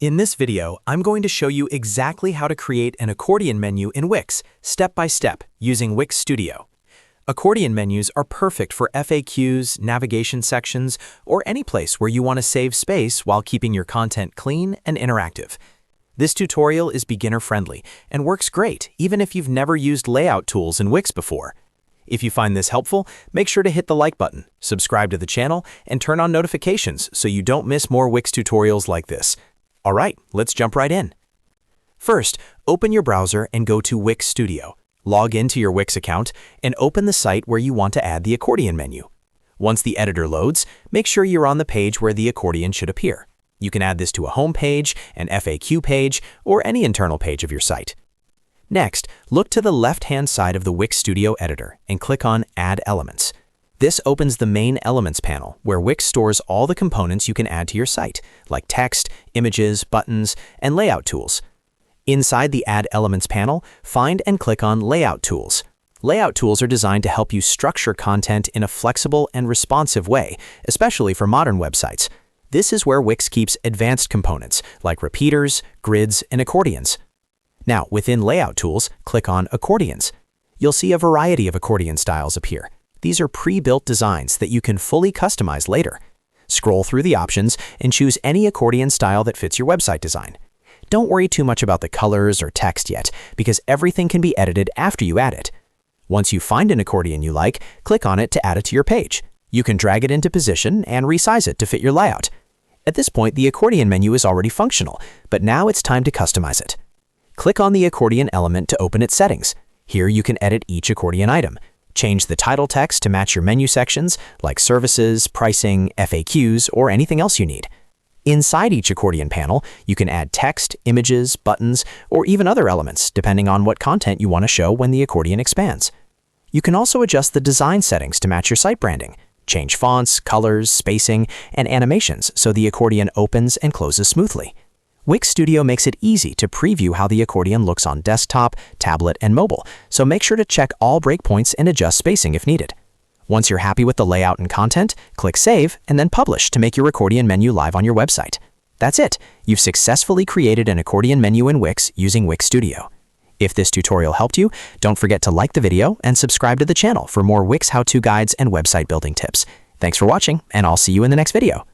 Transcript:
In this video, I'm going to show you exactly how to create an accordion menu in Wix, step by step, using Wix Studio. Accordion menus are perfect for FAQs, navigation sections, or any place where you want to save space while keeping your content clean and interactive. This tutorial is beginner-friendly and works great even if you've never used layout tools in Wix before. If you find this helpful, make sure to hit the like button, subscribe to the channel, and turn on notifications so you don't miss more Wix tutorials like this. All right, let's jump right in. First, open your browser and go to Wix Studio. Log into your Wix account and open the site where you want to add the accordion menu. Once the editor loads, make sure you're on the page where the accordion should appear. You can add this to a home page, an FAQ page, or any internal page of your site. Next, look to the left-hand side of the Wix Studio editor and click on Add Elements. This opens the main Elements panel, where Wix stores all the components you can add to your site, like text, images, buttons, and layout tools. Inside the Add Elements panel, find and click on Layout Tools. Layout tools are designed to help you structure content in a flexible and responsive way, especially for modern websites. This is where Wix keeps advanced components, like repeaters, grids, and accordions. Now, within Layout Tools, click on Accordions. You'll see a variety of accordion styles appear. These are pre-built designs that you can fully customize later. Scroll through the options and choose any accordion style that fits your website design. Don't worry too much about the colors or text yet, because everything can be edited after you add it. Once you find an accordion you like, click on it to add it to your page. You can drag it into position and resize it to fit your layout. At this point, the accordion menu is already functional, but now it's time to customize it. Click on the accordion element to open its settings. Here you can edit each accordion item. Change the title text to match your menu sections, like services, pricing, FAQs, or anything else you need. Inside each accordion panel, you can add text, images, buttons, or even other elements, depending on what content you want to show when the accordion expands. You can also adjust the design settings to match your site branding. Change fonts, colors, spacing, and animations so the accordion opens and closes smoothly. Wix Studio makes it easy to preview how the accordion looks on desktop, tablet, and mobile, so make sure to check all breakpoints and adjust spacing if needed. Once you're happy with the layout and content, click Save and then Publish to make your accordion menu live on your website. That's it! You've successfully created an accordion menu in Wix using Wix Studio. If this tutorial helped you, don't forget to like the video and subscribe to the channel for more Wix how-to guides and website building tips. Thanks for watching, and I'll see you in the next video.